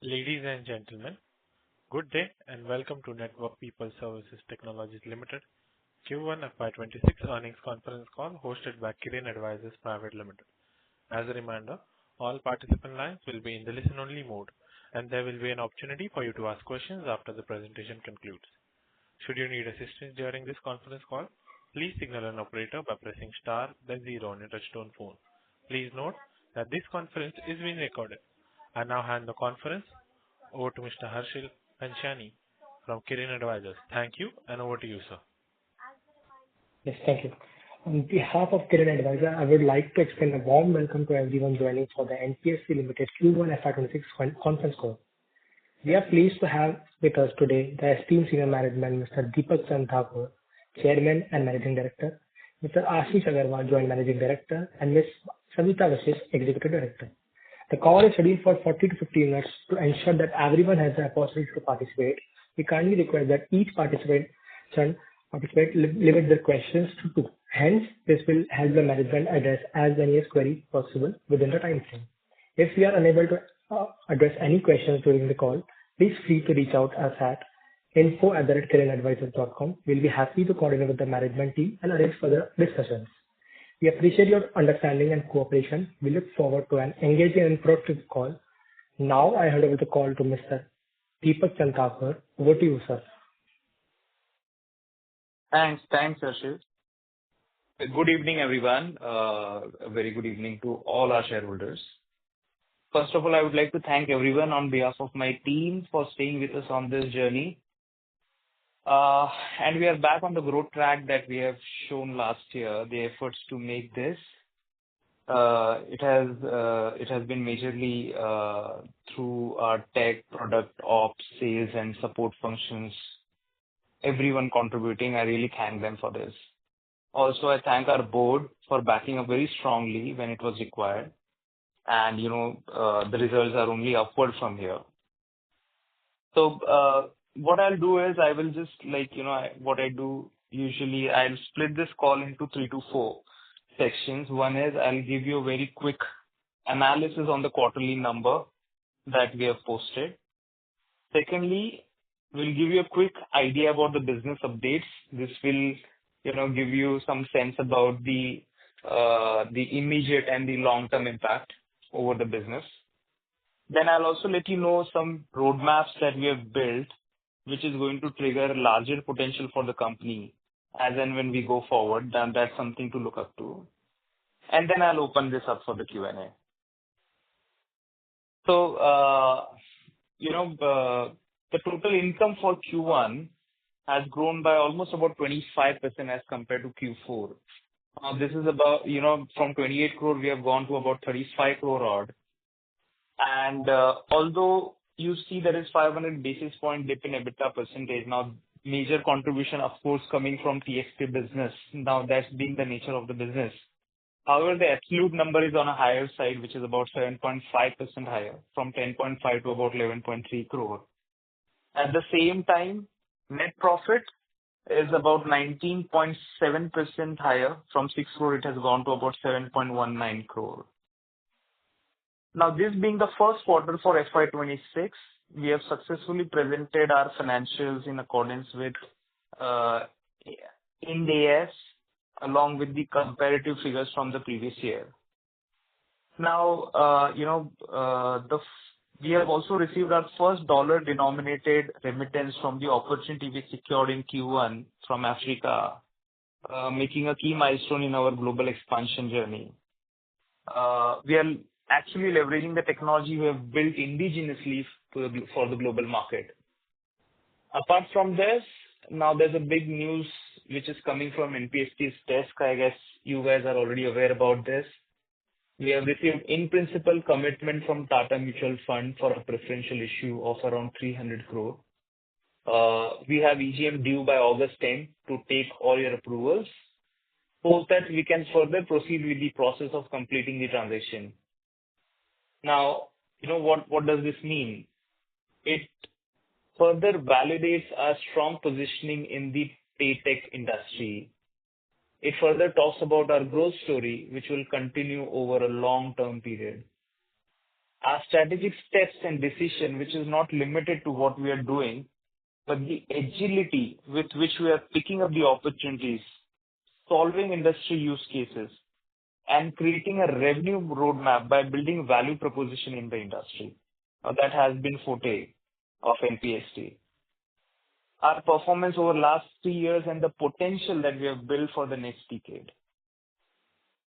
Ladies and gentlemen, good day and welcome to Network People Services Technologies Limited Q1 FY26 earnings conference call hosted by Kirin Advisors Private Limited. As a reminder, all participant lines will be in the listen-only mode, and there will be an opportunity for you to ask questions after the presentation concludes. Should you need assistance during this conference call, please signal an operator by pressing star then zero on your touchtone phone. Please note that this conference is being recorded. I now hand the conference over to Mr. Harshil Panchani from Kirin Advisors. Thank you, and over to you, sir. Yes, thank you. On behalf of Kirin Advisor, I would like to extend a warm welcome to everyone joining for the NPSC Limited Q1 FY26 conference call. We are pleased to have with us today the esteemed senior management, Mr. Deepak Chand Thakur, Chairman and Managing Director, Mr. Ashish Agarwal, Joint Managing Director, and Ms. Savita Vashist, Executive Director. The call is scheduled for 40 to 50 minutes to ensure that everyone has the opportunity to participate. We kindly request that each participant limit their questions to two. Hence, this will help the management address as many queries possible within the time frame. If we are unable to address any questions during the call, please feel free to reach out us at info@kirinadvisors.com. We'll be happy to coordinate with the management team and arrange further discussions. We appreciate your understanding and cooperation. We look forward to an engaging and productive call. Now I hand over the call to Mr. Deepak Chand Thakur. Over to you, sir. Thanks, Harshil. Good evening, everyone. A very good evening to all our shareholders. First of all, I would like to thank everyone on behalf of my team for staying with us on this journey. And we are back on the growth track that we have shown last year. The efforts to make this, it has been majorly through our tech, product, ops, sales, and support functions. Everyone contributing, I really thank them for this. Also, I thank our board for backing up very strongly when it was required. And, the results are only upward from here. So, what I'll do is I will just what I do usually, I'll split this call into 3 to 4 sections. One is I'll give you a very quick analysis on the quarterly number that we have posted. Secondly, we'll give you a quick idea about the business updates. This will, give you some sense about the immediate and the long-term impact over the business. Then I'll also let you know some roadmaps that we have built, which is going to trigger larger potential for the company as and when we go forward. Then that's something to look up to. And then I'll open this up for the Q&A. So, the total income for Q1 has grown by almost about 25% as compared to Q4. This is about, from 28 crore, we have gone to about 35 crore odd. And although you see there is 500 basis point dip in EBITDA percentage, now major contribution, of course, coming from TXT business. Now that's being the nature of the business. However, the absolute number is on a higher side, which is about 7.5% higher, from 10.5 to about 11.3 crore. At the same time, net profit is about 19.7% higher. From 6 crore, it has gone to about 7.19 crore. Now, this being the first quarter for FY26, we have successfully presented our financials in accordance with Ind AS, along with the comparative figures from the previous year. Now, we have also received our first dollar-denominated remittance from the opportunity we secured in Q1 from Africa, making a key milestone in our global expansion journey. We are actually leveraging the technology we have built indigenously for the global market. Apart from this, now there's a big news which is coming from NPSC's desk. I guess you guys are already aware about this. We have received in-principle commitment from Tata Mutual Fund for a preferential issue of around 300 crore. We have EGM due by August 10 to take all your approvals, so that we can further proceed with the process of completing the transaction. Now, what does this mean? It further validates our strong positioning in the paytech industry. It further talks about our growth story, which will continue over a long-term period. Our strategic steps and decision, which is not limited to what we are doing, but the agility with which we are picking up the opportunities, solving industry use cases, and creating a revenue roadmap by building value proposition in the industry. That has been forte of NPST. Our performance over the last 3 years and the potential that we have built for the next decade.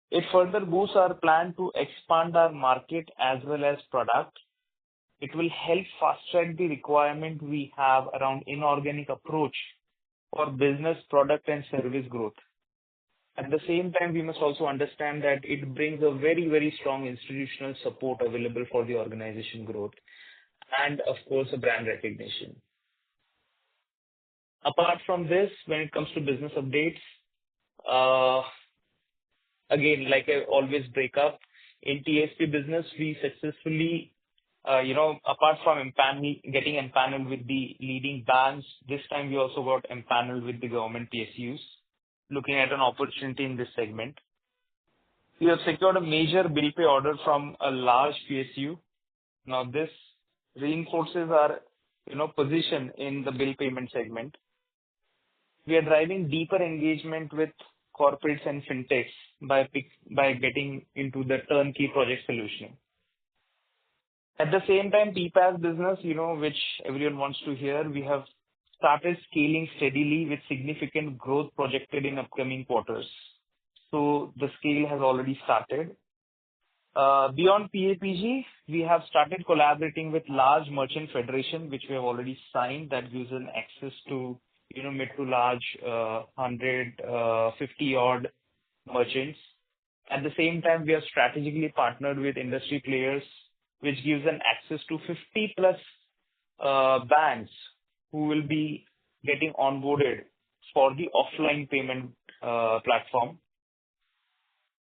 It further boosts our plan to expand our market as well as product. It will help fast-track the requirement we have around inorganic approach for business, product, and service growth. At the same time, we must also understand that it brings a very, very strong institutional support available for the organization growth and, of course, a brand recognition. Apart from this, when it comes to business updates, again, like I always break up, in TSP business, we successfully, apart from getting empaneled with the leading banks, this time we also got empaneled with the government PSUs, looking at an opportunity in this segment. We have secured a major bill pay order from a large PSU. Now, this reinforces our, position in the bill payment segment. We are driving deeper engagement with corporates and fintechs by getting into the turnkey project solution. At the same time, PPaaS business, which everyone wants to hear, we have started scaling steadily with significant growth projected in upcoming quarters. So the scale has already started. Beyond PAPG, we have started collaborating with large merchant federation, which we have already signed, that gives us access to mid to large 150 odd merchants. At the same time, we have strategically partnered with industry players, which gives them access to 50 plus banks who will be getting onboarded for the offline payment platform.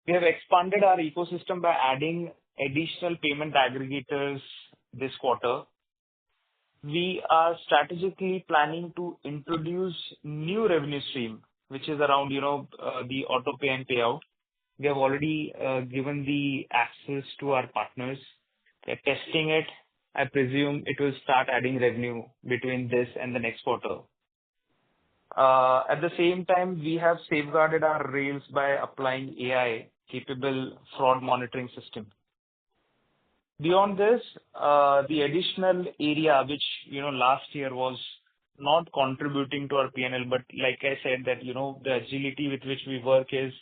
We have expanded our ecosystem by adding additional payment aggregators this quarter. We are strategically planning to introduce new revenue stream, which is around, the auto pay and payout. We have already given the access to our partners. They're testing it. I presume it will start adding revenue between this and the next quarter. At the same time, we have safeguarded our rails by applying AI-capable fraud monitoring system. Beyond this, the additional area which, last year was not contributing to our P&L, but like I said, that, the agility with which we work is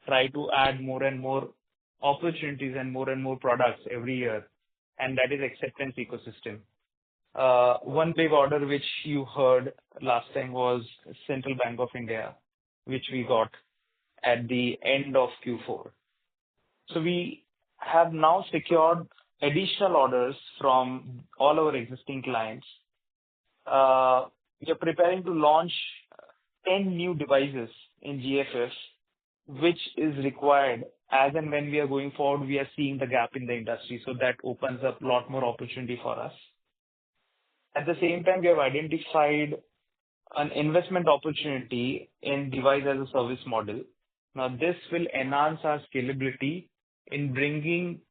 try to add more and more opportunities and more products every year, and that is acceptance ecosystem. One big order which you heard last time was Central Bank of India, which we got at the end of Q4. So we have now secured additional orders from all our existing clients. We are preparing to launch 10 new devices in GFS, which is required as and when we are going forward. We are seeing the gap in the industry, so that opens up a lot more opportunity for us. At the same time, we have identified an investment opportunity in device as a service model. Now, this will enhance our scalability in bringing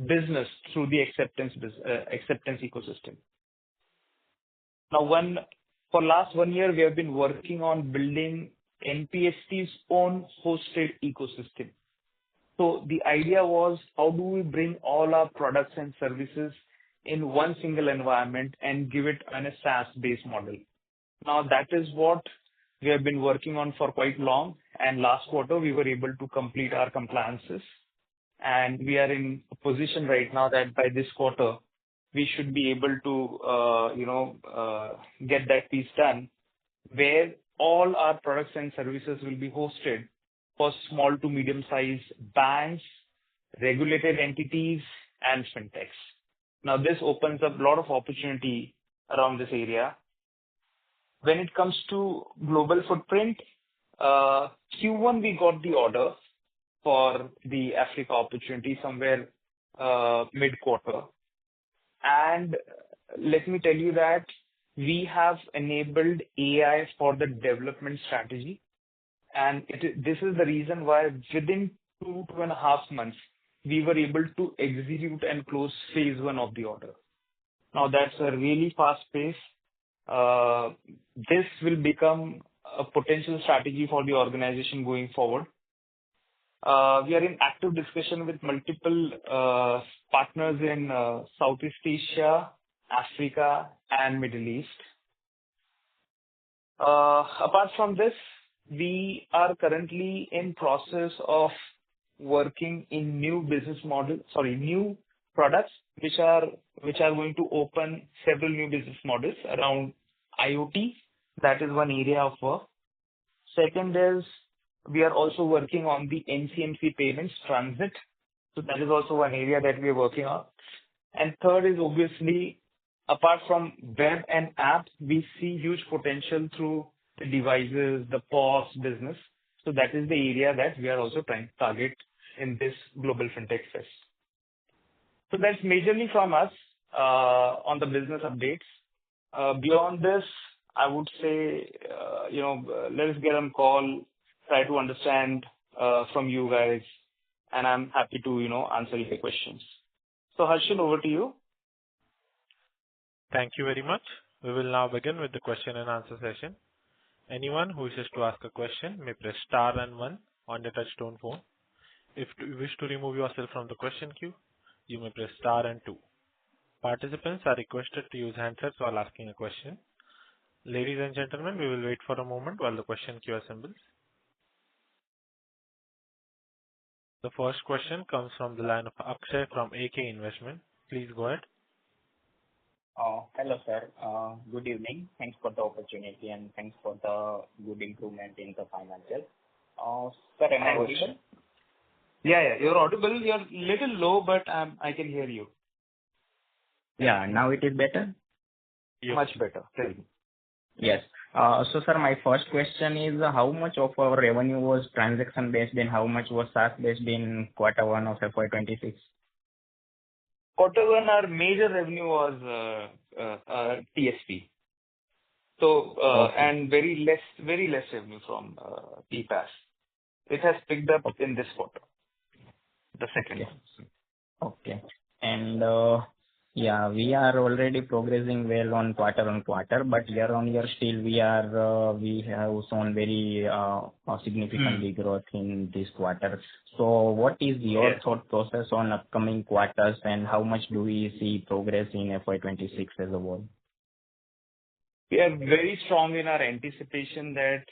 business through the acceptance ecosystem. Now, for last 1 year, we have been working on building NPST's own hosted ecosystem. So the idea was, how do we bring all our products and services in one single environment and give it on a SaaS-based model? Now, that is what we have been working on for quite long. And last quarter, we were able to complete our compliances. And we are in a position right now that by this quarter, we should be able to, get that piece done, where all our products and services will be hosted for small to medium-sized banks, regulated entities, and fintechs. Now, this opens up a lot of opportunity around this area. When it comes to global footprint, Q1, we got the order for the Africa opportunity somewhere mid-quarter. And let me tell you that we have enabled AI for the development strategy. And this is the reason why within 2.5 months, we were able to execute and close phase one of the order. Now, that's a really fast pace. This will become a potential strategy for the organization going forward. We are in active discussion with multiple partners in Southeast Asia, Africa, and Middle East. Apart from this, we are currently in process of working in new new products which are going to open several new business models around IoT. That is one area of work. Second is we are also working on the NCMC payments transit. So that is also one area that we are working on. And third is obviously, apart from web and app, we see huge potential through the devices, the POS business. So that is the area that we are also trying to target in this Global FinTech Fest. So that's majorly from us on the business updates. Beyond this, I would say, let us get on call, try to understand from you guys, and I'm happy to, answer your questions. So Harshil, over to you. Thank you very much. We will now begin with the question and answer session. Anyone who wishes to ask a question may press star and 1 on the touchtone phone. If you wish to remove yourself from the question queue, you may press star and 2. Participants are requested to use handsets while asking a question. Ladies and gentlemen, we will wait for a moment while the question queue assembles. The first question comes from the line of Akshay from AK Investment. Please go ahead. Hello, sir. Good evening. Thanks for the opportunity and thanks for the good improvement in the financials. Sir, am I audible? Yeah, you're audible. You're little low, but I can hear you. Yeah, now it is better? Yes. Much better. Tell me. Yes. So, sir, my first question is how much of our revenue was transaction-based and how much was SaaS-based in quarter one of FY26? Quarter one, our major revenue was TSP. So, and very less revenue from PPaaS. It has picked up in this quarter, the second one. Okay. And we are already progressing well on quarter, but year on year still we have shown very significant growth in this quarter. So what is your thought process on upcoming quarters and how much do we see progress in FY26 as a whole? We are very strong in our anticipation that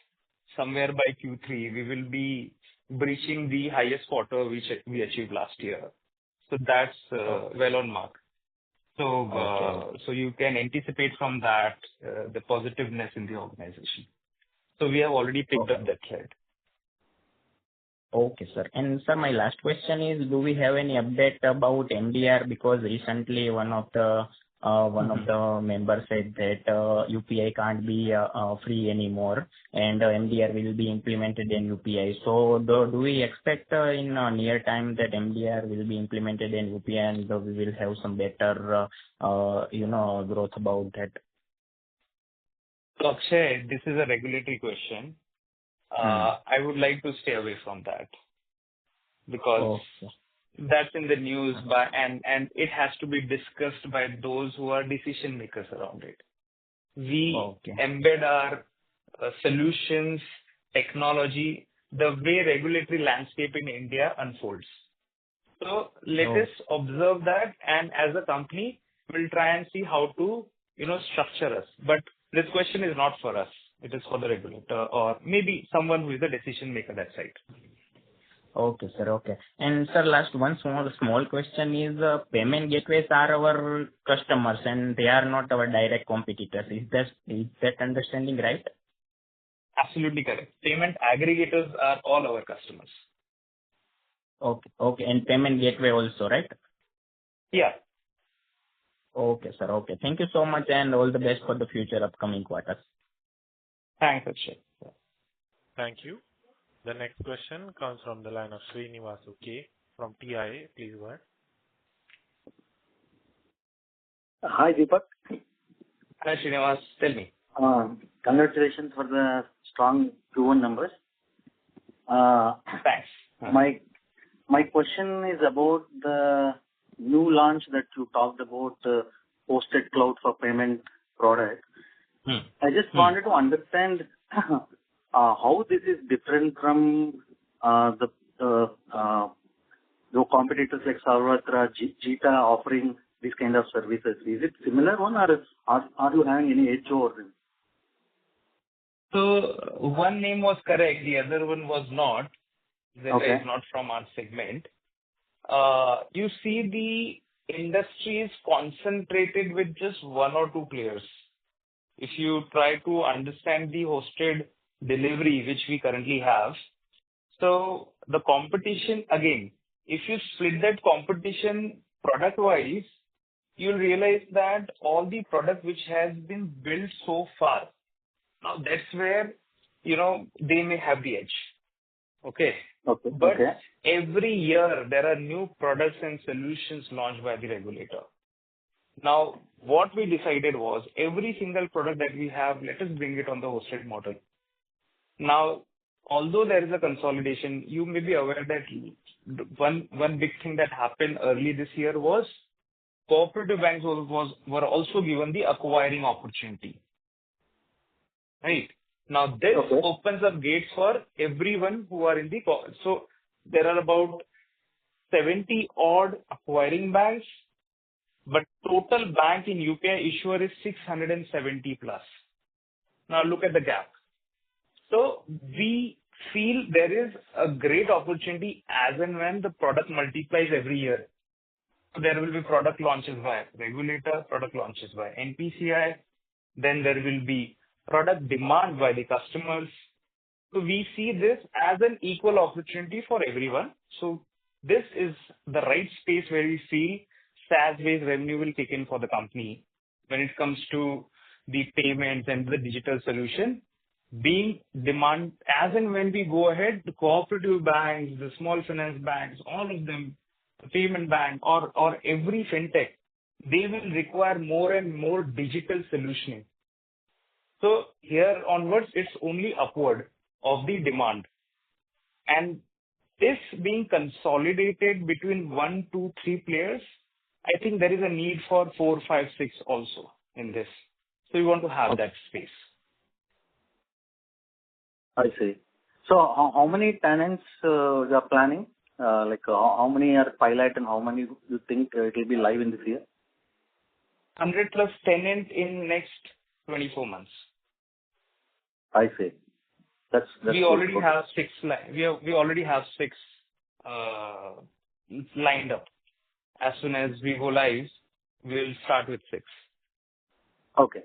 somewhere by Q3 we will be breaching the highest quarter which we achieved last year. So that's well on mark. So you can anticipate from that the positiveness in the organization. So we have already picked up that thread. Okay, sir. And sir, my last question is, do we have any update about MDR? Because recently one of the members said that UPI can't be free anymore, and MDR will be implemented in UPI. So do we expect in near time that MDR will be implemented in UPI and we will have some better growth about that? So Akshay, this is a regulatory question. I would like to stay away from that because that's in the news, and it has to be discussed by those who are decision makers around it. We embed our solutions, technology, the way regulatory landscape in India unfolds. So let us observe that, and as a company, we'll try and see how to structure us. But this question is not for us. It is for the regulator or maybe someone who is the decision maker that side. Okay, sir. Okay. And sir, last one small question is payment gateways are our customers and they are not our direct competitors. Is that understanding right? Absolutely correct. Payment aggregators are all our customers. Okay. And payment gateway also, right? Yeah. Okay, sir. Okay. Thank you so much and all the best for the future upcoming quarters. Thanks, Akshay. Thank you. The next question comes from the line of Srinivasu K from TIA. Please go ahead. Hi, Deepak. Hi, Srinivas. Tell me. Congratulations for the strong Q1 numbers. Thanks. my question is about the new launch that you talked about, hosted cloud for payment product. I just wanted to understand how this is different from the competitors like Sarvatra, Jita offering these kind of services. Is it similar one, or are you having any edge over them? So one name was correct, the other one was not. That Okay. is not from our segment. You see, the industry is concentrated with just one or two players. If you try to understand the hosted delivery, which we currently have, so the competition, again, if you split that competition product-wise, you'll realize that all the product which has been built so far, now that's where, they may have the edge. Okay. Okay. But Okay. every year there are new products and solutions launched by the regulator. Now, what we decided was every single product that we have, let us bring it on the hosted model. Now, although there is a consolidation, you may be aware that one big thing that happened early this year was cooperative banks were also given the acquiring opportunity. Right? Now, this Okay. opens up gates for everyone who are in the so there are about 70 odd acquiring banks, but total bank in UPI issuer is 670 plus. Now look at the gap. So we feel there is a great opportunity as and when the product multiplies every year. So there will be product launches by regulator, product launches by NPCI, then there will be product demand by the customers. So we see this as an equal opportunity for everyone. So this is the right space where we feel SaaS-based revenue will kick in for the company when it comes to the payments and the digital solution being demand as and when we go ahead, the cooperative banks, the small finance banks, all of them, the payment bank or every fintech, they will require more and more digital solutioning. So here onwards, it's only upward of the demand. And this being consolidated between 1, 2, 3 players, I think there is a need for 4, 5, 6 also in this. So we want to have that space. I see. So how many tenants you are planning? How many are pilot and how many you think it will be live in this year? 100 plus tenant in next 24 months. I see. That's we already have 6 we already have 6 lined up. As soon as we go live, we'll start with 6. Okay.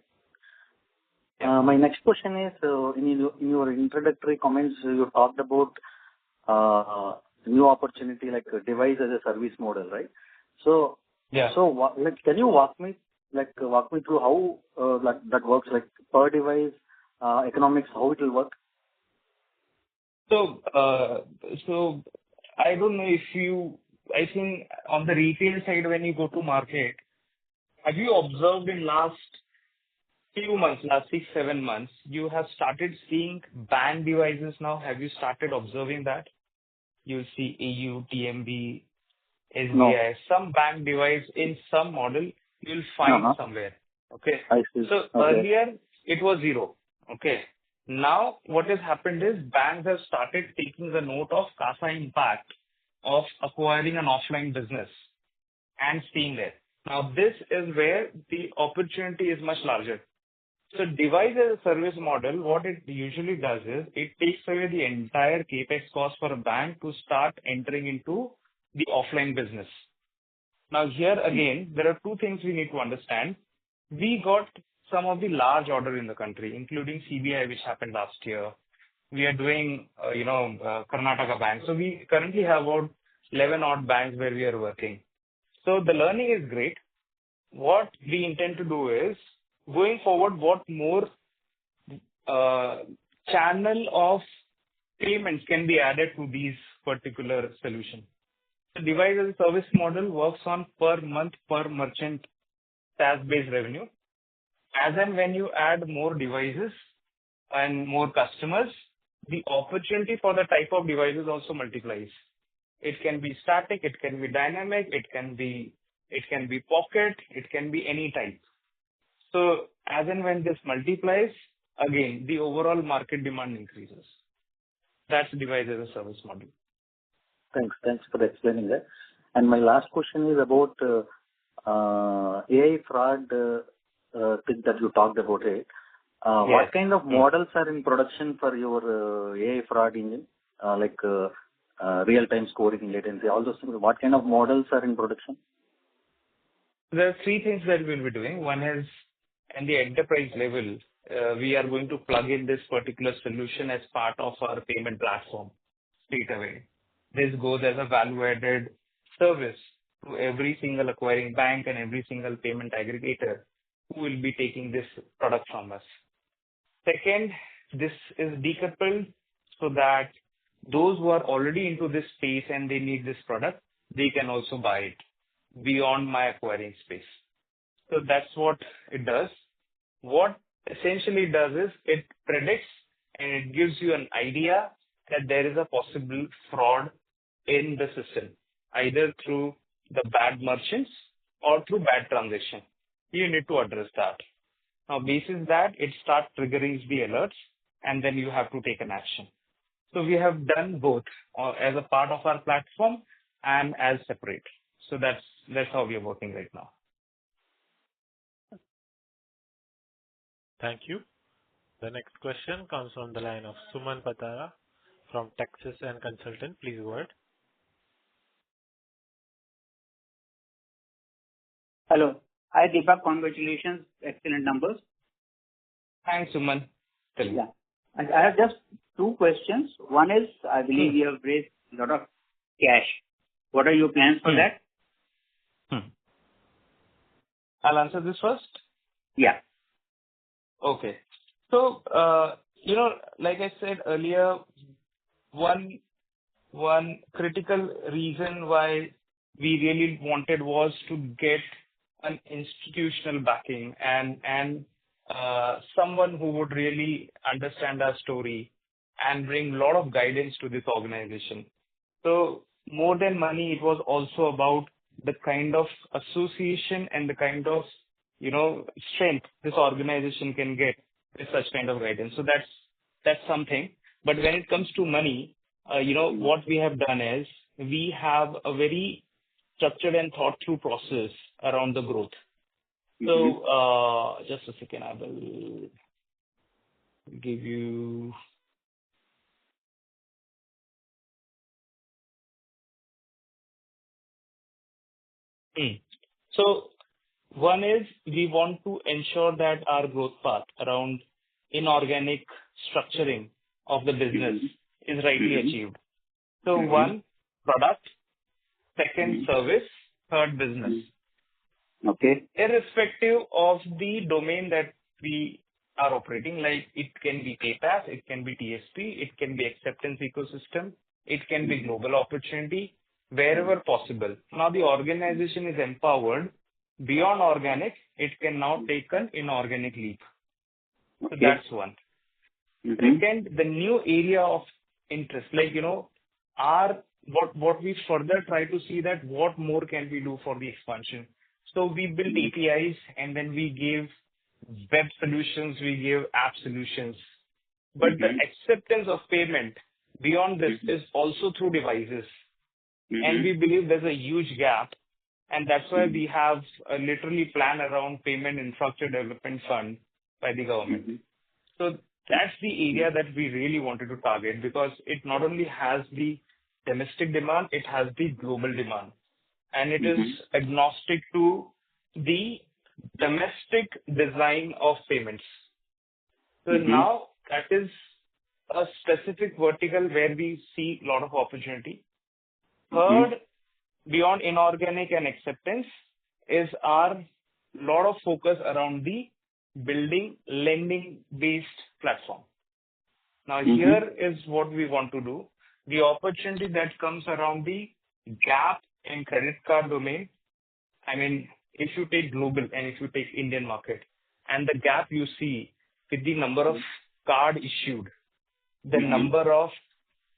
My next question is, in your introductory comments, you talked about new opportunity like a device as a service model, right? So, yeah. So, can you walk me through how that works, like per device economics, how it will work? So I don't know if I think on the retail side, when you go to market, have you observed in last few months, last 6, 7 months, you have started seeing bank devices now? Have you started observing that? You'll see AU, TMB, SBI, No. some bank device in some model you'll find somewhere. Okay. I see. So Okay. earlier it was 0. Okay. Now what has happened is banks have started taking the note of CASA impact of acquiring an offline business and staying there. Now this is where the opportunity is much larger. So device as a service model, what it usually does is it takes away the entire capex cost for a bank to start entering into the offline business. Now here again, there are 2 things we need to understand. We got some of the large order in the country, including CBI, which happened last year. We are doing, Karnataka Bank. So we currently have about 11 odd banks where we are working. So the learning is great. What we intend to do is, going forward, what more channel of payments can be added to these particular solutions. The device as a service model works on per month, per merchant SaaS-based revenue. As and when you add more devices and more customers, the opportunity for the type of devices also multiplies. It can be static, it can be dynamic, it can be pocket, it can be any type. So as and when this multiplies, again, the overall market demand increases. That's device as a service model. Thanks for explaining that. And my last question is about AI fraud thing that you talked about it. Yes. What kind of models are in production for your AI fraud engine, like real-time scoring, latency, all those things? What kind of models are in production? There are three things that we'll be doing. One is at the enterprise level, we are going to plug in this particular solution as part of our payment platform straight away. This goes as a value-added service to every single acquiring bank and every single payment aggregator who will be taking this product from us. Second, this is decoupled so that those who are already into this space and they need this product, they can also buy it beyond my acquiring space. So that's what it does. What essentially does is it predicts and it gives you an idea that there is a possible fraud in the system, either through the bad merchants or through bad transaction. You need to address that. Now, basis that, it starts triggering the alerts, and then you have to take an action. So we have done both as a part of our platform and as separate. So that's how we are working right now. Thank you. The next question comes from the line of Suman Patara from Texas and Consultant. Please go ahead. Hello. Hi, Deepak. Congratulations. Excellent numbers. Thanks, Suman. Tell me. Yeah. And I have just two questions. One is, I believe you have raised a lot of cash. What are your plans for that? I'll answer this first. Yeah. Okay. So, like I said earlier, one critical reason why we really wanted was to get an institutional backing and someone who would really understand our story and bring a lot of guidance to this organization. So more than money, it was also about the kind of association and the kind of, strength this organization can get with such kind of guidance. So that's something. But when it comes to money, what we have done is we have a very structured and thought through process around the growth. So just a second, I will give you. So one is we want to ensure that our growth path around inorganic structuring of the business is rightly achieved. So one, product. Second, service. Third, business. Okay. Irrespective of the domain that we are operating, like it can be PayPass, it can be TSP, it can be acceptance ecosystem, it can be global opportunity, wherever possible. Now the organization is empowered beyond organic, it can now take an inorganic leap. So that's one. Second, the new area of interest, like, what we further try to see that what more can we do for the expansion. So we build APIs and then we give web solutions, we give app solutions. But the acceptance of payment beyond this is also through devices. And we believe there's a huge gap. And that's why we have a literally plan around payment infrastructure development fund by the government. So that's the area that we really wanted to target because it not only has the domestic demand, it has the global demand. And it is agnostic to the domestic design of payments. So now that is a specific vertical where we see a lot of opportunity. Third, beyond inorganic and acceptance is our lot of focus around the building lending-based platform. Now here is what we want to do. The opportunity that comes around the gap in credit card domain. I mean, if you take global and if you take Indian market and the gap you see with the number of card issued, the number of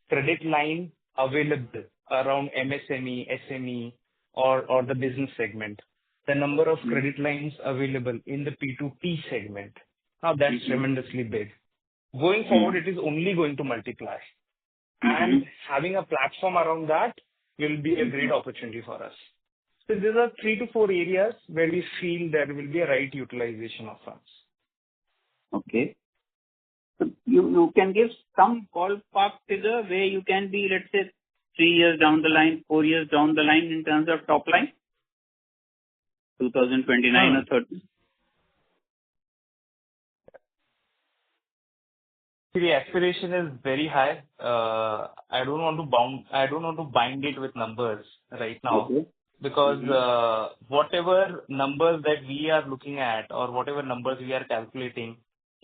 credit line available around MSME, SME, or the business segment. The number of credit lines available in the P2P segment. Now that's tremendously big. Going forward, it is only going to multiply. And having a platform around that will be a great opportunity for us. So these are 3 to 4 areas where we feel there will be a right utilization of funds. Okay. So you can give some ballpark figure where you can be, let's say, 3 years down the line, 4 years down the line in terms of top line? 2029 or 30? The aspiration is very high. I don't want to bind it with numbers right now, because whatever numbers that we are looking at or whatever numbers we are calculating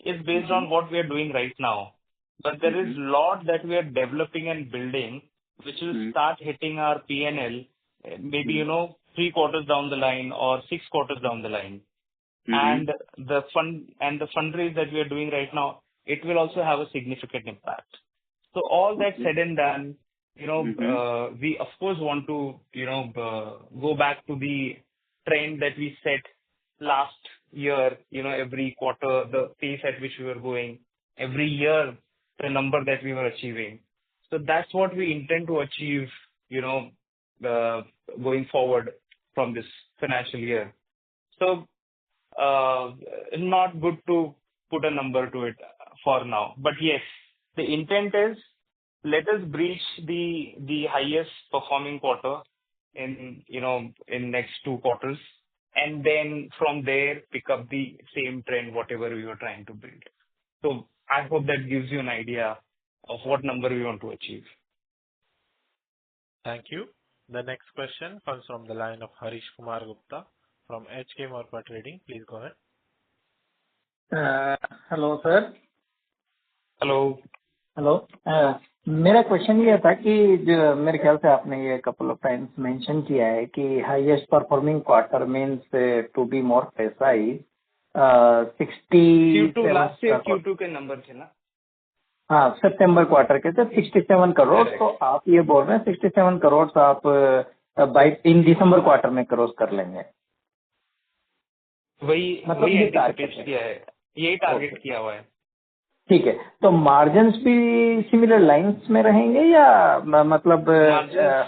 is based on what we are doing right now. But there is a lot that we are developing and building, which will start hitting our P&L maybe 3 quarters down the line or 6 quarters down the line. And the fundraise that we are doing right now, it will also have a significant impact. So all that said and done, we of course want to, go back to the trend that we set last year, every quarter, the pace at which we were going, every year, the number that we were achieving. So that's what we intend to achieve, going forward from this financial year. So, not good to put a number to it for now. But yes, the intent is, let us breach the highest performing quarter in next 2 quarters, and then from there pick up the same trend, whatever we were trying to build. So I hope that gives you an idea of what number we want to achieve. Thank you. The next question comes from the line of Harish Kumar Gupta from HK Morpa Trading. Please go ahead. Hello sir. Hello. मेरा question ये था कि जो मेरे ख्याल से आपने ये कपल ऑफ टाइम्स मेंशन किया है कि highest performing quarter means to be more precise 60 last year Q2 के नंबर थे ना. हाँ, सितंबर क्वार्टर के थे 67 करोड़. तो आप ये बोल रहे हैं 67 करोड़ आप बाय इन दिसंबर क्वार्टर में क्रॉस कर लेंगे. मतलब ये टारगेट किया है, यही टारगेट किया हुआ है. ठीक है. तो मार्जिन्स भी सिमिलर लाइंस में रहेंगे या मतलब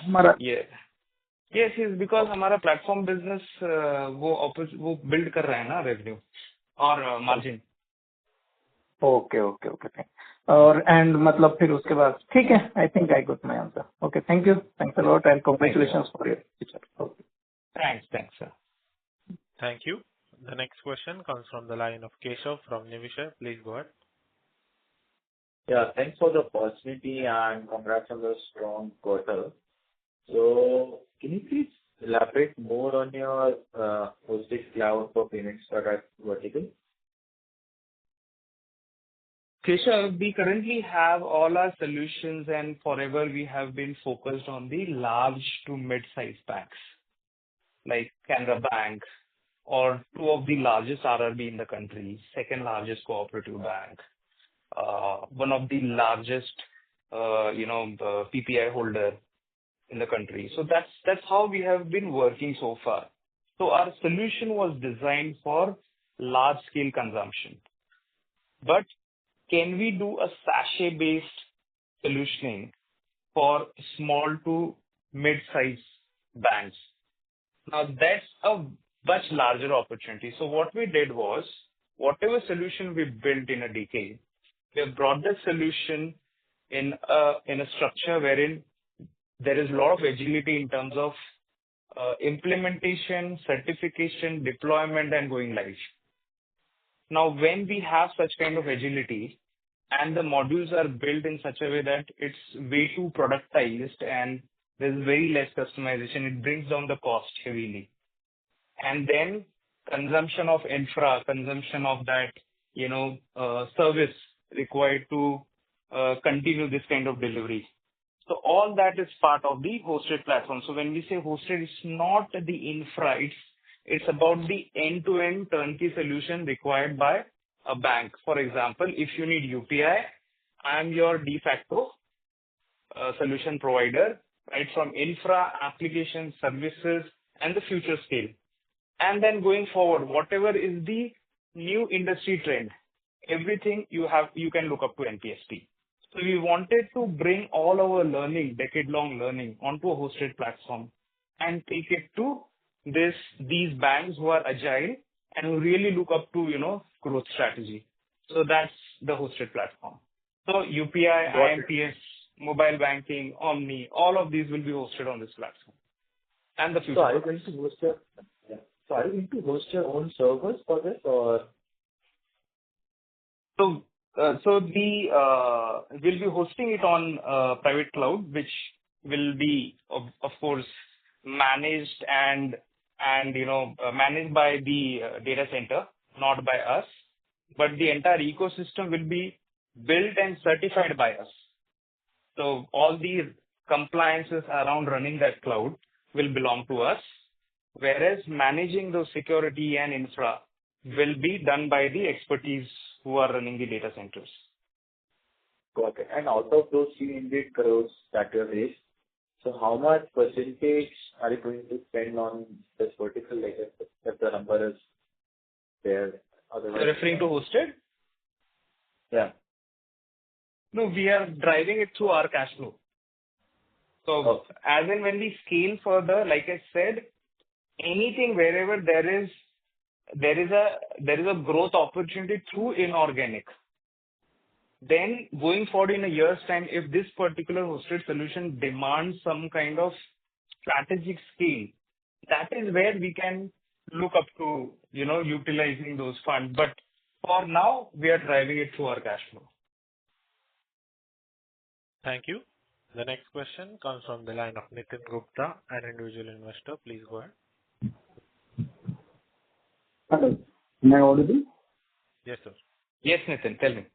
हमारा यस बिकॉज हमारा प्लेटफॉर्म बिजनेस वो बिल्ड कर रहा है ना रेवेन्यू और मार्जिन. ओके. और एंड मतलब फिर उसके बाद ठीक है. I think I got my answer. Okay, thank you. Thanks a lot and congratulations for your future. Thanks sir. Thank you. The next question comes from the line of Keshav from Niveshaay. Please go ahead. Yeah, thanks for the opportunity and congrats on the strong quarter. So, can you please elaborate more on your hosted cloud for payments product vertical? Keshav, we currently have all our solutions, and forever we have been focused on the large to mid-sized banks like Canara Bank, or 2 of the largest RRB in the country, 2nd largest cooperative bank, one of the largest, PPI holder in the country. So that's how we have been working so far. So our solution was designed for large scale consumption. But can we do a sachet-based solutioning for small to mid-sized banks? Now that's a much larger opportunity. So what we did was, whatever solution we built in a decade, we have brought the solution in a structure wherein there is a lot of agility in terms of implementation, certification, deployment, and going live. Now, when we have such kind of agility and the modules are built in such a way that it's way too productized and there's very less customization, it brings down the cost heavily. And then consumption of infra, consumption of that, service required to continue this kind of delivery. So all that is part of the hosted platform. So when we say hosted, it's not the infra, it's about the end-to-end turnkey solution required by a bank. For example, if you need UPI, I am your de facto solution provider right? From infra, application, services, and the future scale. And then going forward, whatever is the new industry trend, everything you can look up to NPST. So we wanted to bring all our learning, decade-long learning, onto a hosted platform and take it to these banks who are agile and who really look up to, growth strategy. So that's the hosted platform. So UPI, IMPS, mobile banking, Omni, all of these will be hosted on this platform. And the future. So are you going to host your own servers for this, or? So we'll be hosting it on private cloud, which will be of course managed and managed by the data center, not by us, but the entire ecosystem will be built and certified by us. So all the compliances around running that cloud will belong to us, whereas managing those security and infra will be done by the expertise who are running the data centers. Got it. And out of those 300 crores that you have raised, so how much percentage are you going to spend on this vertical, like if the number is there? Otherwise, You're referring to hosted? Yeah. No, we are driving it through our cash flow. So as and when we scale further, like I said, anything wherever there is a growth opportunity through inorganic. Then going forward in a year's time, if this particular hosted solution demands some kind of strategic scale, that is where we can look up to, utilizing those funds. But for now, we are driving it through our cash flow. Thank you. The next question comes from the line of Nitin Gupta, an individual investor. Please go ahead. Hello. Am I audible? Yes, sir. Yes, Nitin, tell me.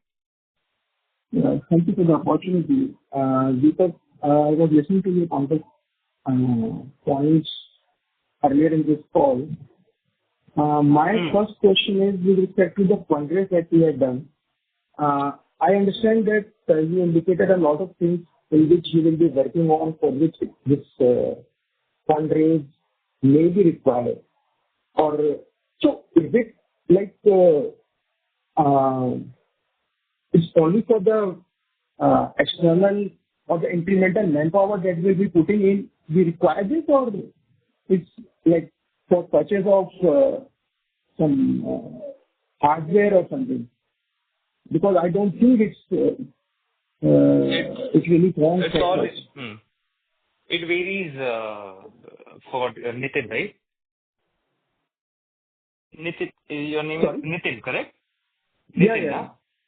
Yeah, thank you for the opportunity. Deepak, I was listening to your context points earlier in this call. My first question is with respect to the fundraise that you have done. I understand that you indicated a lot of things in which you will be working on for which this fundraise may be required. So is it like it's only for the external or the incremental manpower that will be putting in, we require this, or it's like for purchase of some hardware or something? Because I don't think it's really wrong. It varies for Nitin, right? Nitin, your name is Nitin, correct? Nitin,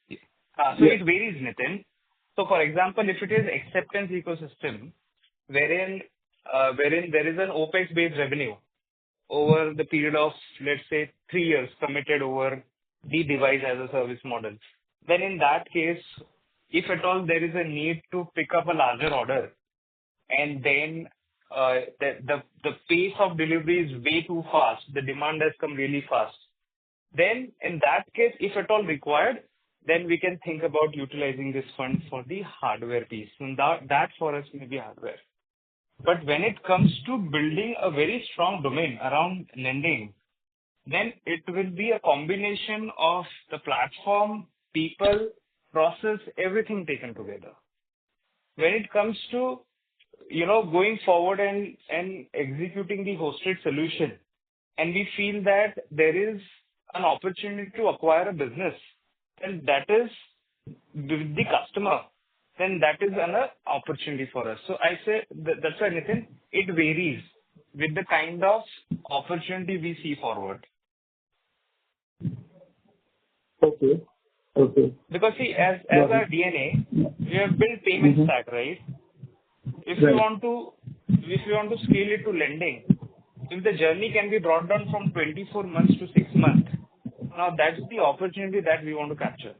Yeah. So it varies, Nitin. So for example, if it is acceptance ecosystem, wherein there is an OPEX-based revenue over the period of, let's say, 3 years committed over the device as a service model, then in that case, if at all there is a need to pick up a larger order, and then the pace of delivery is way too fast, the demand has come really fast, then in that case, if at all required, then we can think about utilizing this fund for the hardware piece. And that for us may be hardware. But when it comes to building a very strong domain around lending, then it will be a combination of the platform, people, process, everything taken together. When it comes to, going forward and executing the hosted solution, and we feel that there is an opportunity to acquire a business, and that is with the customer, then that is an opportunity for us. So I say that's why, Nitin, it varies with the kind of opportunity we see forward. Okay. Because see, as our DNA, we have built payment stack, right? If you want to scale it to lending, if the journey can be brought down from 24 months to 6 months, now that's the opportunity that we want to capture.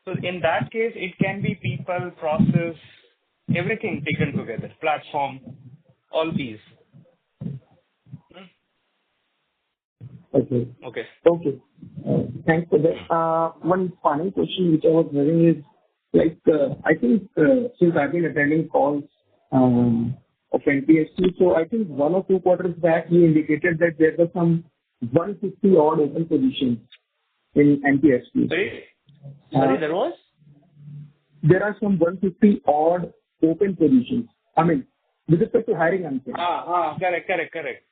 So in that case, it can be people, process, everything taken together, platform, all these. Okay. Thanks for that. One final question which I was having is, I think since I've been attending calls of NPST. So I think 1 or 2 quarters back, you indicated that there were some 150 odd open positions in NPST. Sorry, there was? There are some 150 odd open positions. I mean, with respect to hiring, I'm saying. Correct.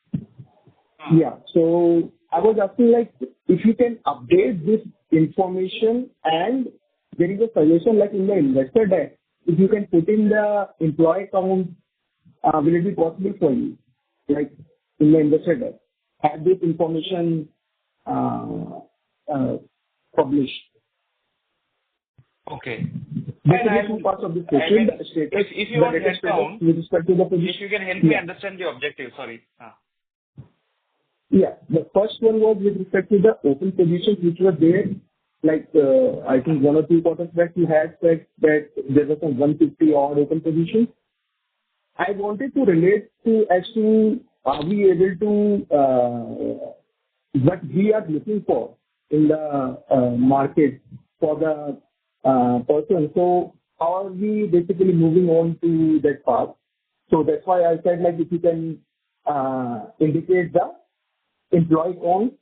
Yeah. So I was asking, like, if you can update this information, and there is a suggestion, like in the investor deck, if you can put in the employee count, will it be possible for you, like in the investor deck, have this information published? Okay. Basically, 2 parts of this question. The status, if you want the headcount, with respect to the position. if you can help me understand the objective, sorry. Yeah. The first one was with respect to the open positions which were there. Like, I think 1 or 2 quarters back you had said that there were some 150 odd open positions. I wanted to relate to as to are we able to what we are looking for in the market for the person. So how are we basically moving on to that path? So that's why I said, like, if you can indicate the employee count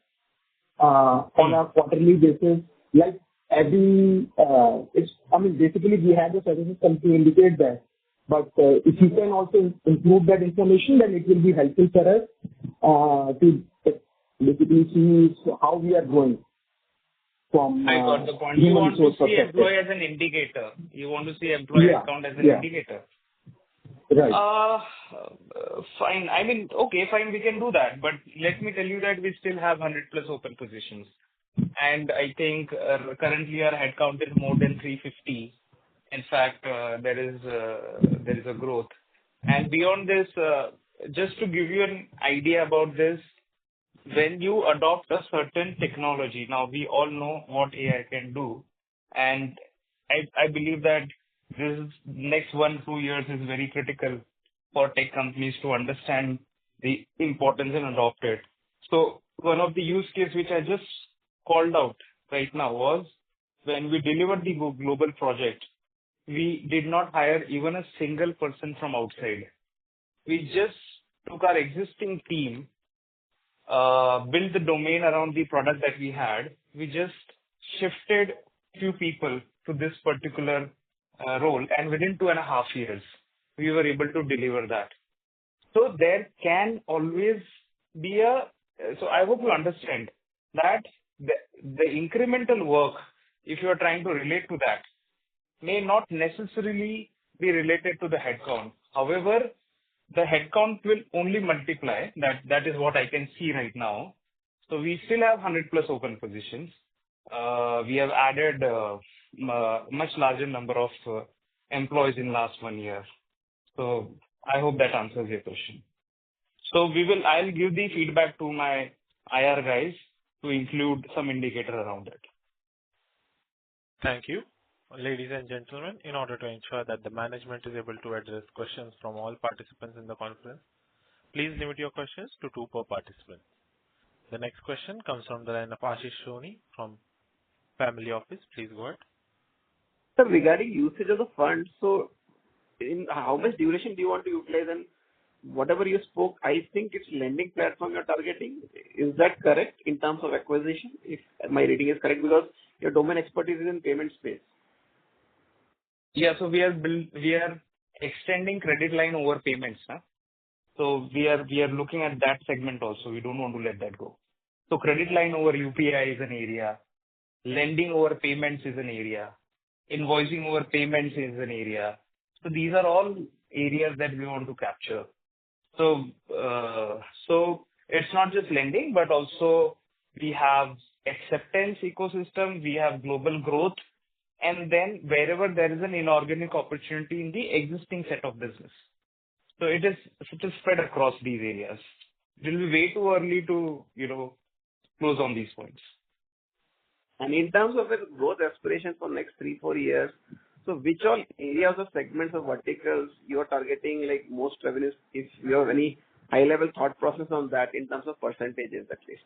on a quarterly basis, like every, basically we have the services come to indicate that. But if you can also include that information, then it will be helpful for us to basically see how we are growing. I got the point. You want to see employee as an indicator. You want to see employee count as an indicator. Right. Fine. I mean, okay, fine, we can do that. But let me tell you that we still have 100 plus open positions. And I think currently our headcount is more than 350. In fact, there is a growth. And beyond this, just to give you an idea about this, when you adopt a certain technology, now we all know what AI can do. And I believe that this next 1-2 years is very critical for tech companies to understand the importance and adopt it. So one of the use cases which I just called out right now was when we delivered the global project, we did not hire even a single person from outside. We just took our existing team, built the domain around the product that we had. We just shifted few people to this particular role, and within 2.5 years, we were able to deliver that. So there can always be so I hope you understand that the incremental work, if you are trying to relate to that, may not necessarily be related to the headcount. However, the headcount will only multiply. That is what I can see right now. So we still have 100 plus open positions. We have added much larger number of employees in last 1 year. So I hope that answers your question. So I'll give the feedback to my IR guys to include some indicator around it. Thank you. Ladies and gentlemen, in order to ensure that the management is able to address questions from all participants in the conference, please limit your questions to 2 per participant. The next question comes from the line of Ashish Soni from Family Office. Please go ahead. Sir, regarding usage of the funds, so in how much duration do you want to utilize? And whatever you spoke, I think it's lending platform you're targeting. Is that correct in terms of acquisition? If my reading is correct, because your domain expertise is in payment space. Yeah, so we are extending credit line over payments. So we are looking at that segment also. We don't want to let that go. So credit line over UPI is an area. Lending over payments is an area. Invoicing over payments is an area. So these are all areas that we want to capture. So it's not just lending, but also we have acceptance ecosystem, we have global growth, and then wherever there is an inorganic opportunity in the existing set of business. So it is spread across these areas. It will be way too early to, close on these points. And in terms of the growth aspirations for next 3-4 years, so which all areas or segments or verticals you are targeting like most revenues, if you have any high level thought process on that in terms of percentages at least?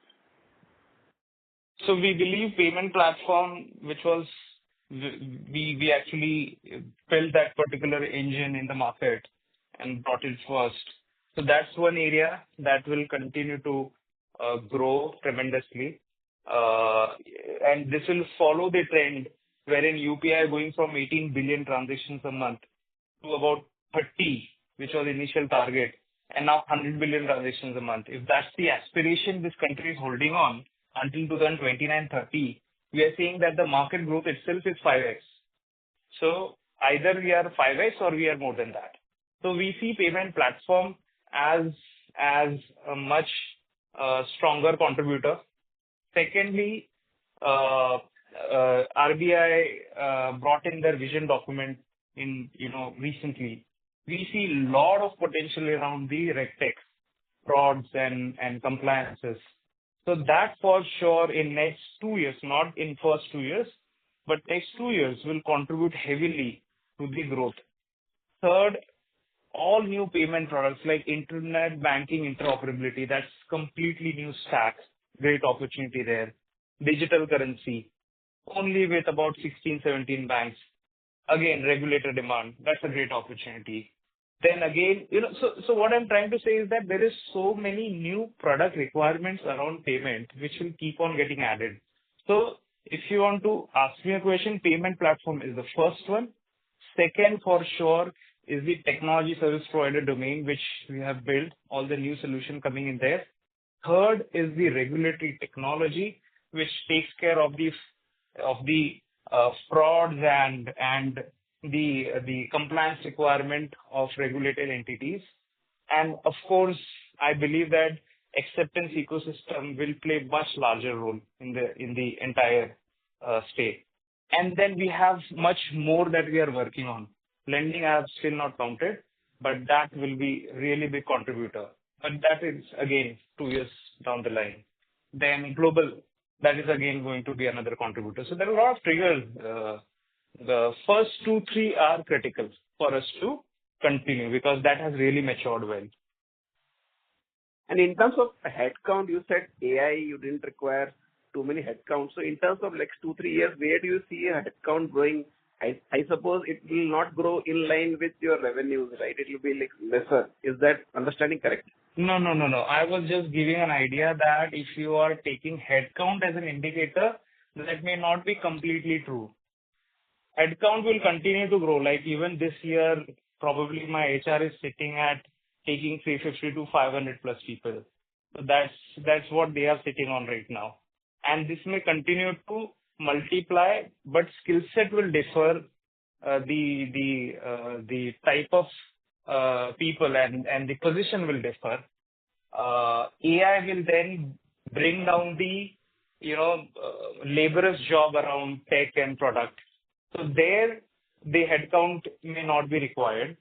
So we believe payment platform, which was, we actually built that particular engine in the market, and brought it first. So that's one area that will continue to grow tremendously. And this will follow the trend wherein UPI going from 18 billion transactions a month to about 30, which was the initial target, and now 100 billion transactions a month. If that's the aspiration this country is holding on until 2029-30, we are seeing that the market growth itself is 5x. So either we are 5x or we are more than that. So we see payment platform as a much stronger contributor. Secondly, RBI brought in their vision document recently. We see a lot of potential around the RegTech, frauds and compliances. So that for sure in next 2 years, not in first 2 years, but next 2 years will contribute heavily to the growth. Third, all new payment products like internet banking interoperability, that's completely new stack. Great opportunity there. Digital currency, only with about 16, 17 banks. Again, regulator demand, that's a great opportunity. Then again, so what I'm trying to say is that there is so many new product requirements around payment, which will keep on getting added. So if you want to ask me a question, payment platform is the first one. Second, for sure, is the technology service provider domain, which we have built, all the new solution coming in there. Third is the regulatory technology, which takes care of the frauds and the compliance requirement of regulated entities. And of course, I believe that acceptance ecosystem will play a much larger role in the entire state. And then we have much more that we are working on. Lending I have still not counted, but that will be really big contributor. But that is again 2 years down the line. Then global, that is again going to be another contributor. So there are a lot of triggers. The first 2, 3 are critical for us to continue because that has really matured well. And in terms of headcount, you said AI, you didn't require too many headcounts. So in terms of next 2, 3 years, where do you see a headcount growing? I suppose it will not grow in line with your revenues, right? It will be like lesser. Is that understanding correct? No. I was just giving an idea that if you are taking headcount as an indicator, that may not be completely true. Headcount will continue to grow. Like even this year, probably my HR is sitting at taking 350 to 500 plus people. So that's what they are sitting on right now. And this may continue to multiply, but skill set will differ. The type of people and the position will differ. AI will then bring down the laborers' job around tech and product. So there the headcount may not be required.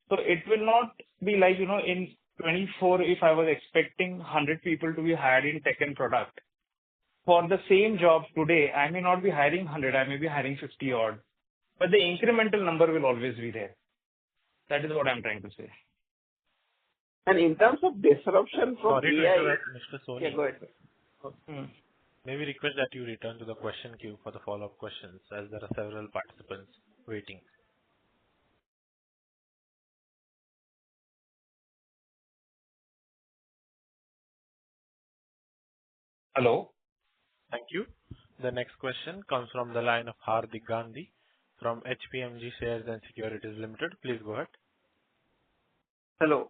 So it will not be like in 24 if I was expecting 100 people to be hired in tech and product. For the same job today, I may not be hiring 100, I may be hiring 50 odd. But the incremental number will always be there. That is what I'm trying to say. And in terms of disruption from Sorry AI... to interrupt, Mr. Soni. Yeah, go ahead. May we request that you return to the question queue for the follow-up questions as there are several participants waiting. Hello? Thank you. The next question comes from the line of Hardik Gandhi from HPMG Shares and Securities Limited. Please go ahead. Hello.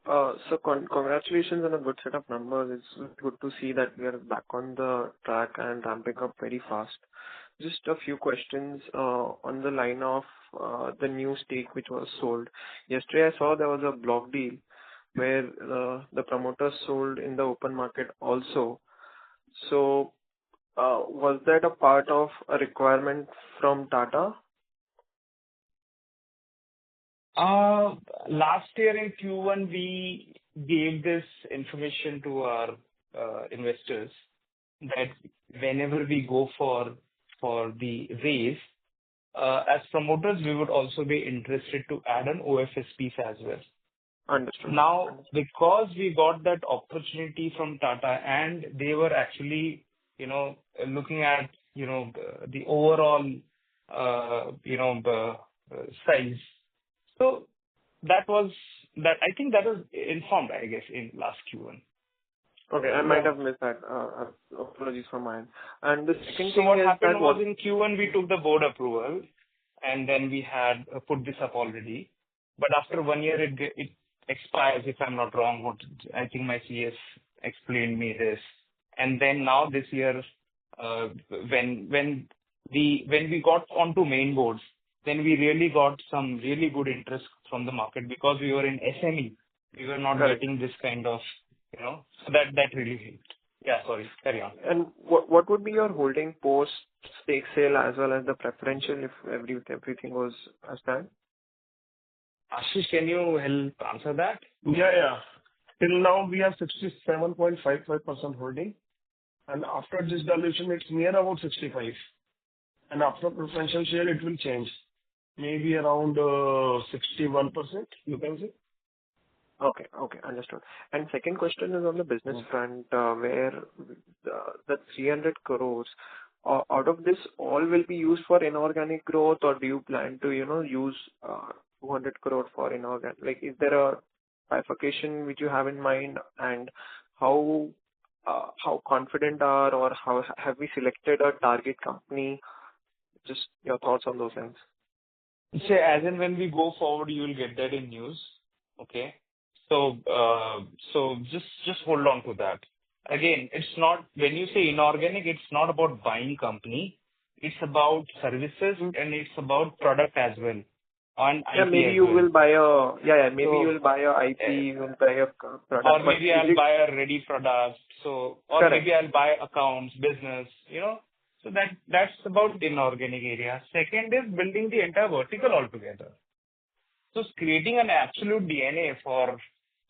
So congratulations on a good set of numbers. It's good to see that we are back on the track and ramping up very fast. Just a few questions on the line of the new stake which was sold. Yesterday I saw there was a block deal where the promoters sold in the open market also. So was that a part of a requirement from Tata? Last year in Q1, we gave this information to our investors that whenever we go for the raise, as promoters, we would also be interested to add an OFS piece as well. Understood. Now, because we got that opportunity from Tata and they were actually, looking at, the overall, size. So that was that I think that was informed, I guess, in last Q1. Okay, I might have missed that. Apologies for mine. And the second thing what is happened that was in Q1 we took the board approval, and then we had put this up already. But after 1 year it expires, if I'm not wrong. I think my CS explained me this. And then now this year, when we got onto main boards, then we really got some really good interest from the market because we were in SME. We were not getting this kind of, so that really helped. Yeah, sorry, carry on. And what would be your holding post stake sale as well as the preferential if everything was as planned? Ashish, can you help answer that? Yeah. Till now, we have 67.55% holding, and after this dilution, it's near about 65. And after preferential share, it will change. Maybe around 61%, you can say. Okay, understood. And second question is on the business front, where the 300 crores, out of this, all will be used for inorganic growth, or do you plan to, use 200 crore for inorganic? Like, is there a bifurcation which you have in mind, and how confident are, or how have we selected a target company? Just your thoughts on those things. Say, as in when we go forward, you will get that in news. Okay. So just hold on to that. Again, it's not, when you say inorganic, it's not about buying company. It's about services and it's about product as well. On yeah, IP maybe as you well. will buy maybe you will buy a IP, you will buy a product. Or maybe I'll buy a ready product. Or Correct. maybe I'll buy accounts, business, So that's about the inorganic area. Second is building the entire vertical altogether. So creating an absolute DNA for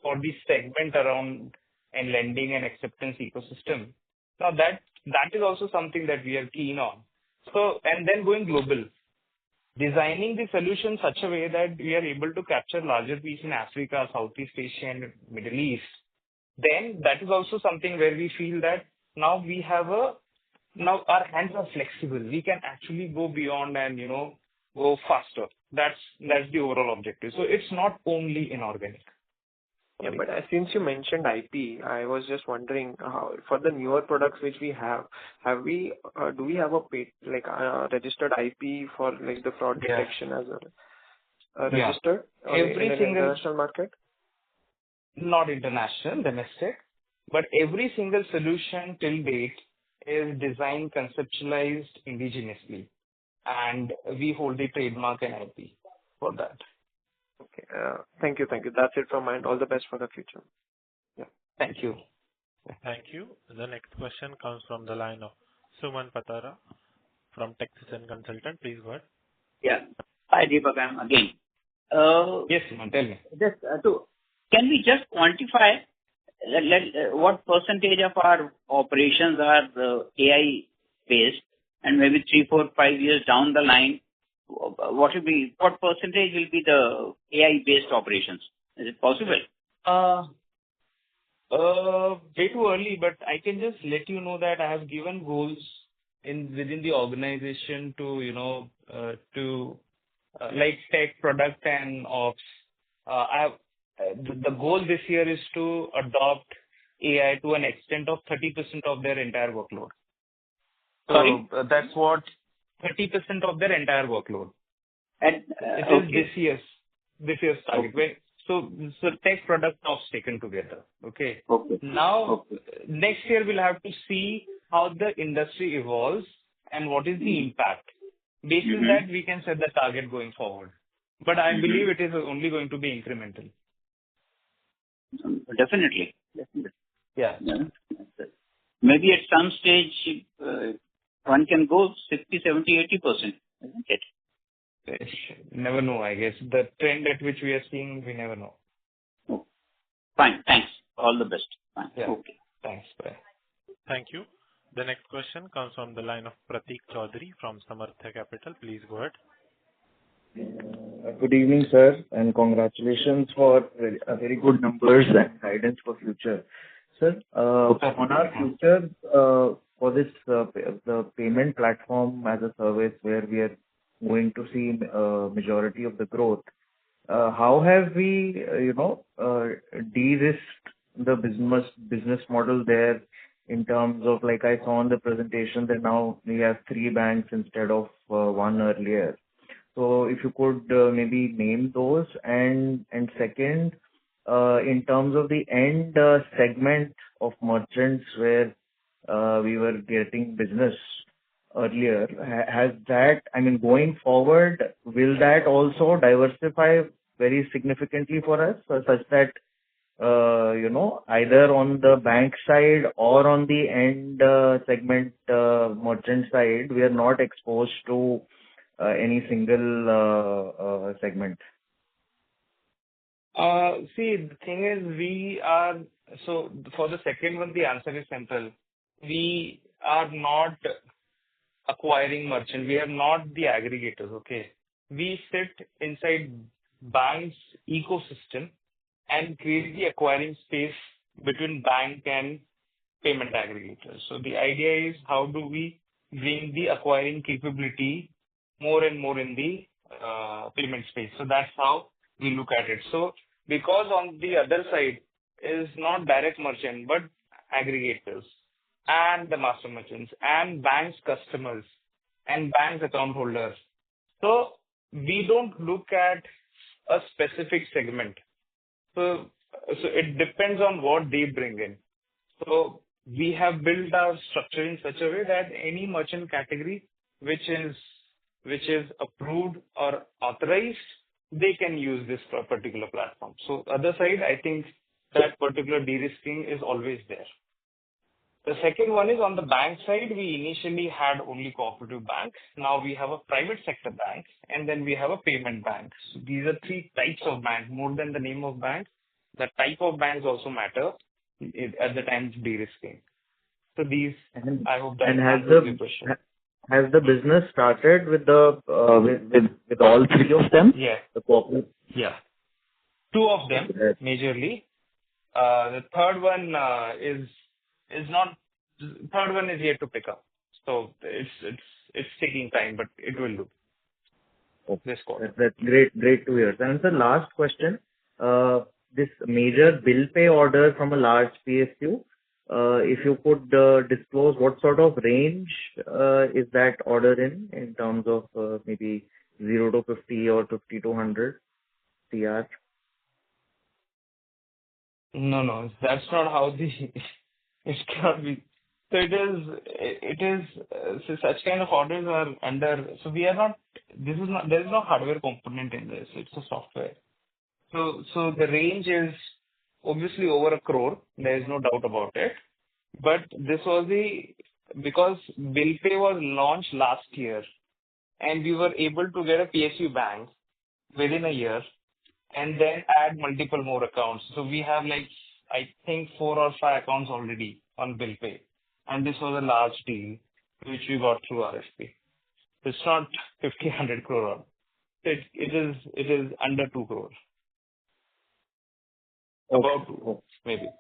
the segment around and lending and acceptance ecosystem. Now that is also something that we are keen on. So, and then going global, designing the solution such a way that we are able to capture larger piece in Africa, Southeast Asia, and Middle East. Then that is also something where we feel that now our hands are flexible. We can actually go beyond and, go faster. That's the overall objective. So it's not only inorganic. Yeah, but since you mentioned IP, I was just wondering how, for the newer products which we have we do we have a registered IP for like the fraud detection as well? Registered every in single international market? Not international, domestic, but every single solution till date is designed, conceptualized indigenously, and we hold the trademark and IP for that. Okay. Thank you. That's it from my end. All the best for the future. Yeah. Thank you. Thank you. The next question comes from the line of Suman Patara from Texas and Consultant. Please go ahead. Yeah. Hi, Deepak. I'm again. Yes, Suman, tell me. Can we just quantify what percentage of our operations are AI based, and maybe 3, 4, 5 years down the line, what percentage will be the AI based operations? Is it possible? Way too early, but I can just let you know that I have given goals within the organization to like tech, product, and ops. The goal this year is to adopt AI to an extent of 30% of their entire workload. Sorry? So that's what 30% of their entire workload. And it is this year's target. Okay. So tech, product, ops taken together. Okay. Okay. Now next year we'll have to see how the industry evolves and what is the impact. Based on that, we can set the target going forward. But I believe it is only going to be incremental. Definitely. Yeah. Maybe at some stage, one can go 60, 70, 80%, isn't it? Never know, I guess. The trend at which we are seeing, we never know. Oh. Fine. Thanks. All the best. Fine. Yeah. Okay. Thanks. Bye. Thank you. The next question comes from the line of Pratik Chaudhary from Samarthya Capital. Please go ahead. Good evening, sir, and congratulations for very good numbers and guidance for future. Sir, on our future, for this, the payment platform as a service where we are going to see majority of the growth, how have we, de-risked the business model there in terms of, like I saw on the presentation, that now we have 3 banks instead of 1 earlier. So if you could maybe name those. And second, in terms of the end segment of merchants where we were getting business earlier, has that, I mean, going forward, will that also diversify very significantly for us, such that, either on the bank side or on the end segment merchant side, we are not exposed to any single segment? See, the thing is, so for the second one, the answer is simple. We are not acquiring merchant. We are not the aggregators, okay? We sit inside bank's ecosystem and create the acquiring space between bank and payment aggregators. So the idea is, how do we bring the acquiring capability more and more in the payment space? So that's how we look at it. So because on the other side is not direct merchant, but aggregators and the master merchants and banks customers and banks account holders. So we don't look at a specific segment. So it depends on what they bring in. So we have built our structure in such a way that any merchant category which is approved or authorized, they can use this particular platform. So other side, I think that particular de-risking is always there. The second one is on the bank side, we initially had only cooperative banks. Now we have a private sector bank, and then we have a payment bank. So these are 3 types of banks. More than the name of banks, the type of banks also matter at the time of de-risking. So these, I hope that answers your question. Has the business started with with all 3 of them? Yeah. The cooperative? Yeah. 2 of them, majorly. The third one third one is yet to pick up. So it's taking time, but it will do. Okay. This quarter. That's great to hear. And the last question, this major bill pay order from a large PSU, if you could disclose what sort of range is that order in terms of maybe 0 to 50 or 50 to 100 CR? No, that's not how it cannot be. So so such kind of orders are under, so we are not, there is no hardware component in this, it's a software. So the range is obviously over 1 crore, there is no doubt about it. But this was because Bill Pay was launched last year and we were able to get a PSU bank within a year and then add multiple more accounts. So we have I think 4 or 5 accounts already on Bill Pay. And this was a large deal which we got through RFP. It's not 50, 100 crore. It is under 2 crore. About 2, maybe.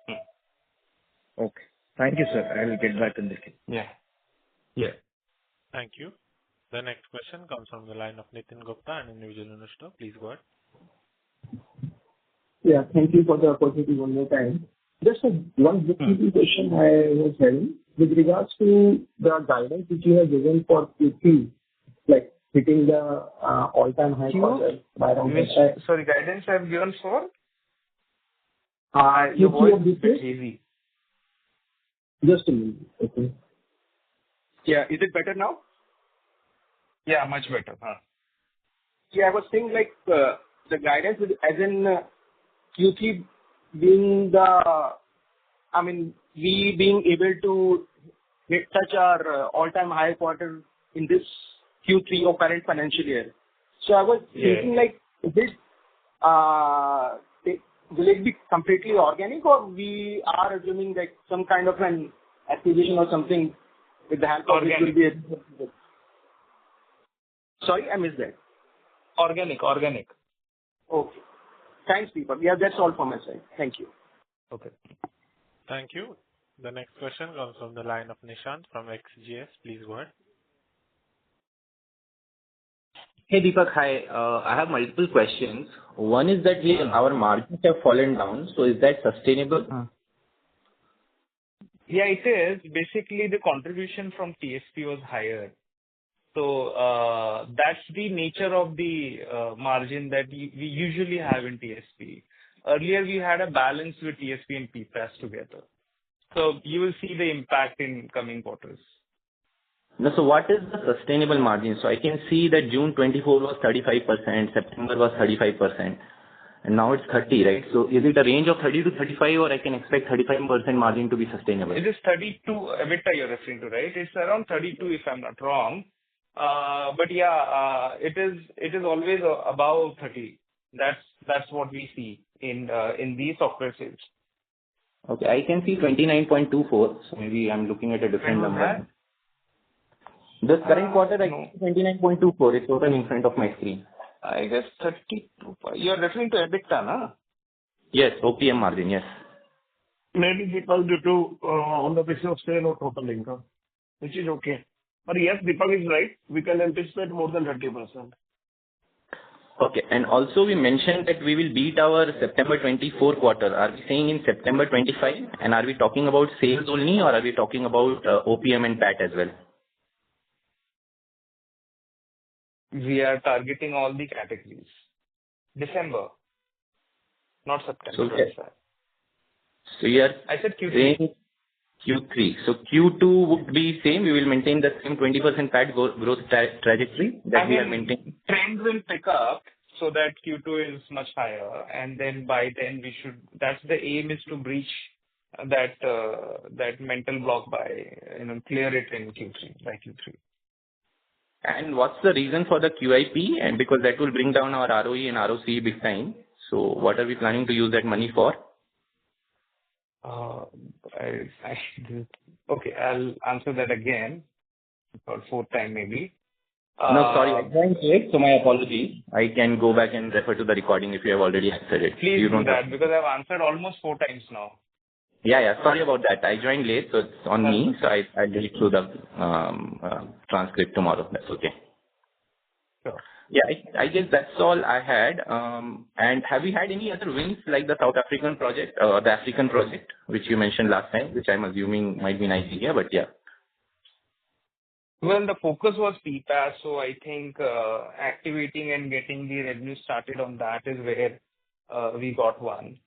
Okay. Thank you, sir. I will get back in this case. Yeah. Thank you. The next question comes from the line of Nitin Gupta, an individual investor. Please go ahead. Yeah, thank you for the opportunity one more time. Just one bookkeeping question I was having with regards to the guidance which you have given for Q3, like hitting the all-time high quarter by around. Sorry, guidance I have given for? Your voice is a bit hazy. Just a minute. Okay. Yeah, is it better now? Yeah, much better. Yeah, I was saying the guidance as in Q3 being we being able to touch our all-time high quarter in this Q3 of current financial year. So I was thinking will it be completely organic, or we are assuming some kind of an acquisition or something with the help of which will be able to. Sorry, I missed that. Organic. Okay. Thanks, Deepak. Yeah, that's all from my side. Thank you. Okay. Thank you. The next question comes from the line of Nishant from XGS. Please go ahead. Hey Deepak, hi. I have multiple questions. One is that our margins have fallen down, so is that sustainable? Yeah, it is. Basically, the contribution from TSP was higher. So that's the nature of the margin that we usually have in TSP. Earlier, we had a balance with TSP and PPAS together. So you will see the impact in coming quarters. No, so what is the sustainable margin? So I can see that June 24 was 35%, September was 35%, and now it's 30, right? So is it a range of 30 to 35, or I can expect 35% margin to be sustainable? It is 32 EBITDA you're referring to, right? It's around 32 if I'm not wrong. But yeah, it is always above 30. That's what we see in these software sales. Okay, I can see 29.24, so maybe I'm looking at a different number. This current quarter, I see 29.24. It's open in front of my screen. I guess 32. You're referring to EBITDA, na? Yes, OPM margin, yes. Maybe because due to on the basis of sale or total income, which is okay. But yes, Deepak is right. We can anticipate more than 30%. Okay, and also we mentioned that we will beat our September 24 quarter. Are we saying in September 25? And are we talking about sales only, or are we talking about OPM and PAT as well? We are targeting all the categories. December, not September. So you are I said Q3. Q3. So Q2 would be same. We will maintain the same 20% PAT growth trajectory that we are maintaining. Trend will pick up so that Q2 is much higher, and then by then we should. That's the aim, is to breach that mental block by clear it in Q3 by Q3. And what's the reason for the QIP? And because that will bring down our ROE and ROC big time. So what are we planning to use that money for? Okay, I'll answer that again for fourth time maybe. No, sorry, I joined late, so my apologies. I can go back and refer to the recording if you have already answered it. Please do that because I've answered almost 4 times now. Yeah, sorry about that. I joined late, so it's on me. So I'll read through the transcript tomorrow. That's okay. Sure. Yeah, I guess that's all I had. And have you had any other wins like the South African project or the African project, which you mentioned last time, which I'm assuming might be Nigeria, but yeah. Well, the focus was PPAS, so I think activating and getting the revenue started on that is where we got one.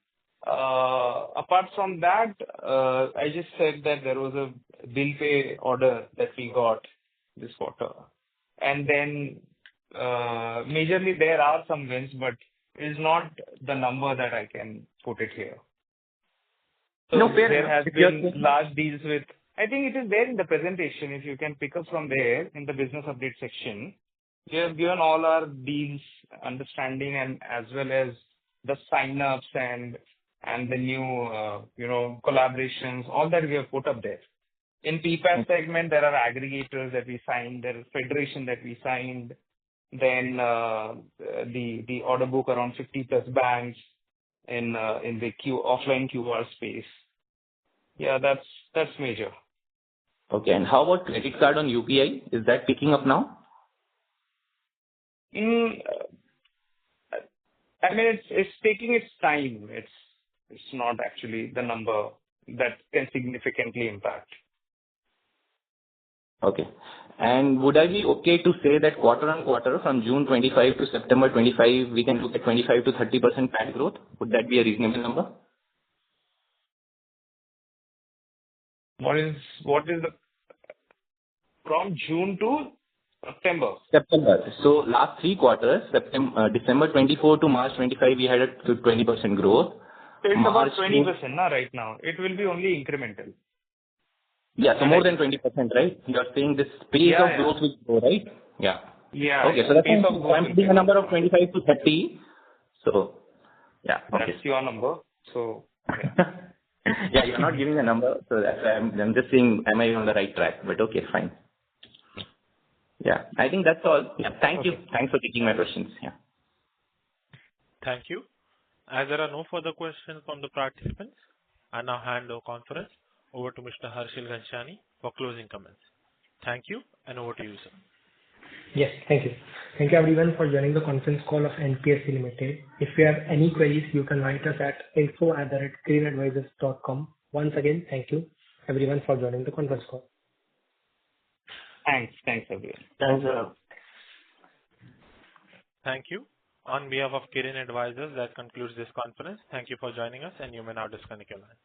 Apart from that, I just said that there was a bill pay order that we got this quarter. And then majorly there are some wins, but it is not the number that I can put it here. So no, fair there enough. has been large deals with, I think it is there in the presentation. If you can pick up from there in the business update section, we have given all our deals understanding and as well as the sign-ups and the new collaborations, all that we have put up there. In PPAS segment, there are aggregators that we signed, there is federation that we signed, then the order book around 50 plus banks in the offline QR space. Yeah, that's major. Okay, and how about credit card on UPI? Is that picking up now? I mean, it's taking its time. It's not actually the number that can significantly impact. Okay. And would I be okay to say that quarter on quarter from June 25 to September 25, we can look at 25 to 30% PAT growth? Would that be a reasonable number? What is the from June to September? September. So last 3 quarters, December 24 to March 25, we had a 20% growth. It's about 20% right now. It will be only incremental. Yeah, so more than 20%, right? You are saying this pace of growth will grow, right? Yeah. Yeah. Okay, so that's I'm putting a number of 25 to 30. So, yeah. Okay. That's your number. So, yeah, you're not giving a number, so that's why I'm just saying, am I on the right track? But okay, fine. Yeah, I think that's all. Yeah, thank you. Thanks for taking my questions. Yeah. Thank you. As there are no further questions from the participants, I now hand the conference over to Mr. Harshil Ghanshani for closing comments. Thank you, and over to you, sir. Yes, thank you. Thank you everyone for joining the conference call of NPSC Limited. If you have any queries, you can write us at info@kirinadvisors.com. Once again, thank you everyone for joining the conference call. Thanks everyone. Thanks. Thank you. On behalf of Kirin Advisors, that concludes this conference. Thank you for joining us, and you may now disconnect your lines.